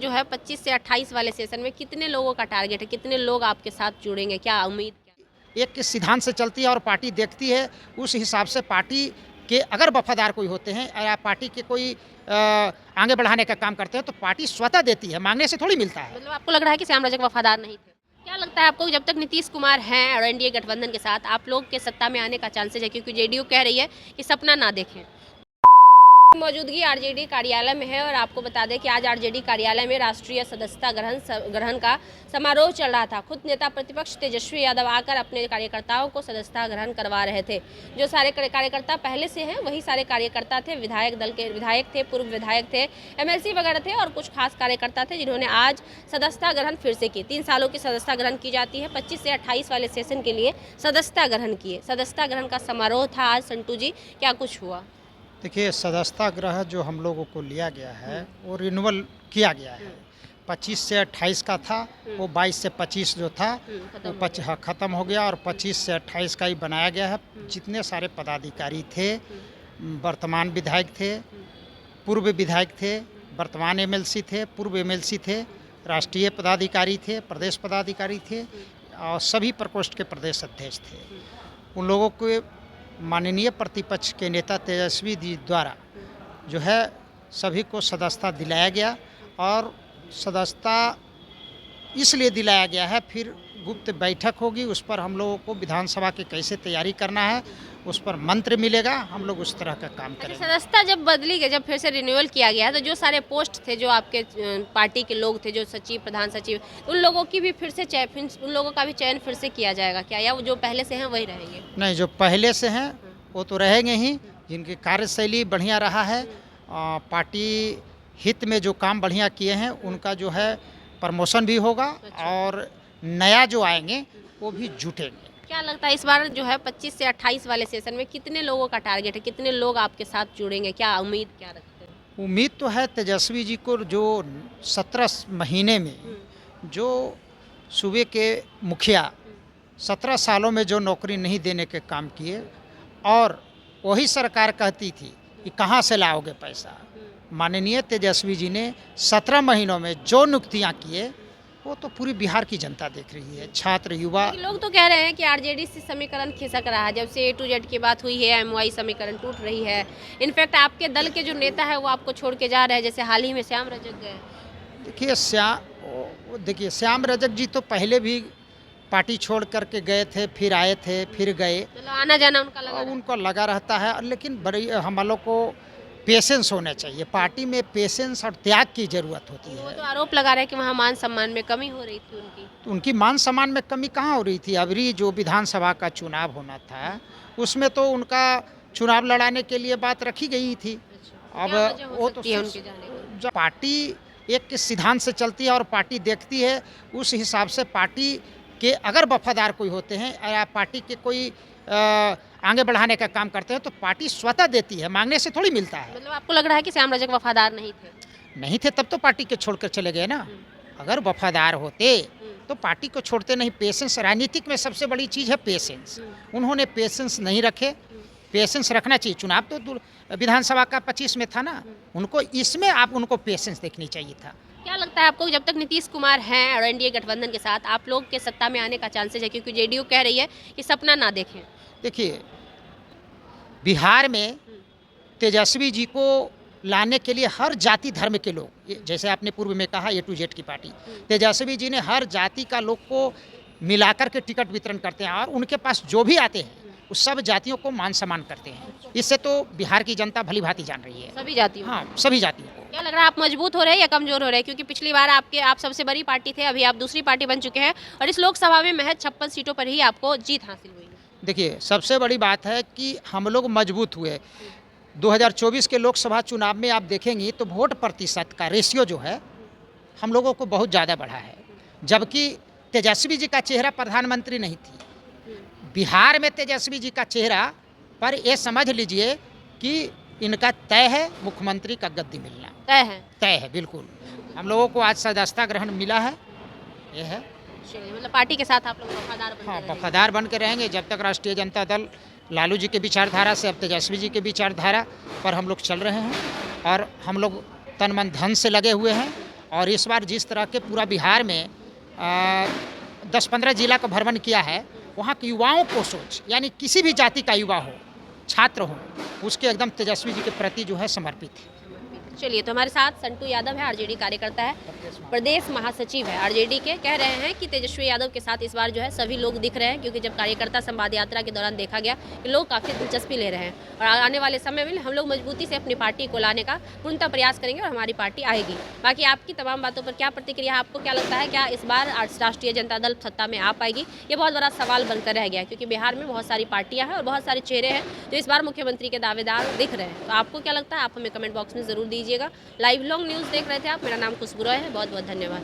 जो है 25 से 28 वाले सेशन में कितने लोगों का टारगेट है, कितने लोग आपके साथ जुड़ेंगे, क्या उम्मीद क्या? एक सिद्धांत से चलती है और पार्टी देखती है, उस हिसाब से पार्टी के अगर वफादार कोई होते हैं या पार्टी के कोई आगे बढ़ाने का काम करते हैं तो पार्टी स्वतः देती है, मांगने से थोड़ी मिलता है। मतलब आपको लग रहा है कि श्याम रजक वफादार नहीं थे? क्या लगता है आपको, जब तक नीतीश कुमार हैं और एनडीए गठबंधन के साथ, आप लोग के सत्ता में आने का चांसेस है? क्योंकि जेडीयू कह रही है कि सपना ना देखें। मौजूदगी आरजेडी कार्यालय में है और आपको बता दें कि आज आरजेडी कार्यालय में राष्ट्रीय सदस्यता ग्रहण का समारोह चल रहा था। खुद नेता प्रतिपक्ष तेजस्वी यादव आकर अपने कार्यकर्ताओं को सदस्यता ग्रहण करवा रहे थे। जो सारे कार्यकर्ता पहले से हैं वही सारे कार्यकर्ता थे, विधायक दल के विधायक थे, पूर्व विधायक थे, एमएलसी वगैरह थे और कुछ खास कार्यकर्ता थे जिन्होंने आज सदस्यता ग्रहण फिर से की। 3 सालों की सदस्यता ग्रहण की जाती है। 25 से 28 वाले सेशन के लिए सदस्यता ग्रहण किए। सदस्यता ग्रहण का समारोह था आज। संटू जी, क्या कुछ हुआ? देखिए, सदस्यता ग्रह जो हम लोगों को लिया गया है वो रिन्यूअल किया गया है। 25 से 28 का था, वो 22 से 25 जो था वो ख़त्म हो गया और 25 से 28 का ही बनाया गया है। जितने सारे पदाधिकारी थे, वर्तमान विधायक थे, पूर्व विधायक थे, वर्तमान एमएलसी थे, पूर्व एमएलसी थे, राष्ट्रीय पदाधिकारी थे, प्रदेश पदाधिकारी थे और सभी प्रकोष्ठ के प्रदेश अध्यक्ष थे। उन लोगों को माननीय प्रतिपक्ष के नेता तेजस्वी जी द्वारा जो है सभी को सदस्यता दिलाया गया और सदस्यता इसलिए दिलाया गया है, फिर गुप्त बैठक होगी, उस पर हम लोगों को विधानसभा की कैसे तैयारी करना है उस पर मंत्र मिलेगा, हम लोग उस तरह का काम करेंगे। सदस्यता जब बदली गई, जब फिर से रिन्यूअल किया गया तो जो सारे पोस्ट थे, जो आपके पार्टी के लोग थे, जो सचिव, प्रधान सचिव, उन लोगों की भी फिर से उन लोगों का भी चयन फिर से किया जाएगा क्या, या वो जो पहले से हैं वही रहेंगे? नहीं, जो पहले से हैं वो तो रहेंगे ही, जिनकी कार्यशैली बढ़िया रहा है, पार्टी हित में जो काम बढ़िया किए हैं उनका जो है प्रमोशन भी होगा और नया जो आएंगे वो भी जुटेंगे। क्या लगता है इस बार जो है 25 से 28 वाले सेशन में कितने लोगों का टारगेट है, कितने लोग आपके साथ जुड़ेंगे, क्या उम्मीद क्या रखते हैं? उम्मीद तो है तेजस्वी जी को, जो 17 महीने में जो सूबे के मुखिया 17 सालों में जो नौकरी नहीं देने के काम किए और वही सरकार कहती थी कि कहाँ से लाओगे पैसा, माननीय तेजस्वी जी ने 17 महीनों में जो नियुक्तियाँ किए वो तो पूरी बिहार की जनता देख रही है। छात्र, युवा, लोग तो कह रहे हैं कि आरजेडी से समीकरण खिसक रहा है, जब से A to Z की बात हुई है एमवाई समीकरण टूट रही है। इनफैक्ट आपके दल के जो नेता है वो आपको छोड़ के जा रहे हैं, जैसे हाल ही में श्याम रजक गए। देखिए श्याम रजक जी तो पहले भी पार्टी छोड़ करके गए थे, फिर आए थे, फिर गए, मतलब आना जाना उनका लगा रहता है। लेकिन बड़ी हम लोग को पेशेंस होना चाहिए, पार्टी में पेशेंस और त्याग की ज़रूरत होती है। वो तो आरोप लगा रहे हैं कि वहाँ मान सम्मान में कमी हो रही थी उनकी। तो उनकी मान सम्मान में कमी कहाँ हो रही थी? अभी जो विधानसभा का चुनाव होना था उसमें तो उनका चुनाव लड़ाने के लिए बात रखी गई थी। अब वो तो जब पार्टी एक सिद्धांत से चलती है और पार्टी देखती है, उस हिसाब से पार्टी के अगर वफादार कोई होते हैं या पार्टी के कोई आगे बढ़ाने का काम करते हैं तो पार्टी स्वतः देती है, मांगने से थोड़ी मिलता है। मतलब आपको लग रहा है कि श्याम रजक वफादार नहीं थे? नहीं थे तब तो पार्टी के छोड़कर चले गए ना। अगर वफादार होते तो पार्टी को छोड़ते नहीं। पेशेंस राजनीतिक में सबसे बड़ी चीज़ है, पेशेंस। उन्होंने पेशेंस नहीं रखे। पेशेंस रखना चाहिए। चुनाव तो विधानसभा का 25 में था ना, उनको इसमें आप उनको पेशेंस देखनी चाहिए था। क्या लगता है आपको, जब तक नीतीश कुमार हैं और एनडीए गठबंधन के साथ, आप लोग के सत्ता में आने का चांसेस है? क्योंकि जेडीयू कह रही है कि सपना ना देखें। देखिए, बिहार में तेजस्वी जी को लाने के लिए हर जाति धर्म के लोग, जैसे आपने पूर्व में कहा A to Z की पार्टी, तेजस्वी जी ने हर जाति का लोग को मिलाकर के टिकट वितरण करते हैं और उनके पास जो भी आते हैं उस सब जातियों को मान सम्मान करते हैं। इससे तो बिहार की जनता भली भांति जान रही है। सभी जातियों? हाँ, सभी जातियों को। क्या लग रहा है, आप मजबूत हो रहे हैं या कमजोर हो रहे हैं? क्योंकि पिछली बार आप सबसे बड़ी पार्टी थे, अभी आप दूसरी पार्टी बन चुके हैं और इस लोकसभा में महज 56 सीटों पर ही आपको जीत हासिल हुई है। देखिए, सबसे बड़ी बात है कि हम लोग मजबूत हुए। 2024 के लोकसभा चुनाव में आप देखेंगी तो वोट प्रतिशत का रेशियो जो है हम लोगों को बहुत ज़्यादा बढ़ा है, जबकि तेजस्वी जी का चेहरा प्रधानमंत्री नहीं थी। बिहार में तेजस्वी जी का चेहरा पर ये समझ लीजिए कि इनका तय है मुख्यमंत्री का गद्दी मिलना। तय है बिल्कुल। हम लोगों को आज सदस्यता ग्रहण मिला है, ये है। मतलब पार्टी के साथ आप लोग वफादार बन हाँ, वफादार बन के रहेंगे जब तक राष्ट्रीय जनता दल लालू जी के विचारधारा से, अब तेजस्वी जी के विचारधारा पर हम लोग चल रहे हैं और हम लोग तन मन धन से लगे हुए हैं और इस बार जिस तरह के पूरा बिहार में 10-15 जिला का भ्रमण किया है, वहाँ के युवाओं को सोच, यानी किसी भी जाति का युवा हो, छात्र हो, उसके एकदम तेजस्वी जी के प्रति जो है समर्पित है। चलिए, तो हमारे साथ संटू यादव है, आरजेडी कार्यकर्ता है, प्रदेश महासचिव है आरजेडी के। कह रहे हैं कि तेजस्वी यादव के साथ इस बार जो है सभी लोग दिख रहे हैं, क्योंकि जब कार्यकर्ता संवाद यात्रा के दौरान देखा गया कि लोग काफ़ी दिलचस्पी ले रहे हैं और आने वाले समय में हम लोग मजबूती से अपनी पार्टी को लाने का पूर्णतः प्रयास करेंगे और हमारी पार्टी आएगी। बाकी आपकी तमाम बातों पर क्या प्रतिक्रिया है? आपको क्या लगता है, क्या इस बार राष्ट्रीय जनता दल सत्ता में आ पाएगी? ये बहुत बड़ा सवाल बनकर रह गया है, क्योंकि बिहार में बहुत सारी पार्टियां हैं और बहुत सारे चेहरे हैं जो इस बार मुख्यमंत्री के दावेदार दिख रहे हैं। तो आपको क्या लगता है, आप हमें कमेंट बॉक्स में ज़रूर दीजिएगा। लाइव लॉन्ग न्यूज़ देख रहे थे आप, मेरा नाम खुशबू रॉय है, बहुत बहुत धन्यवाद।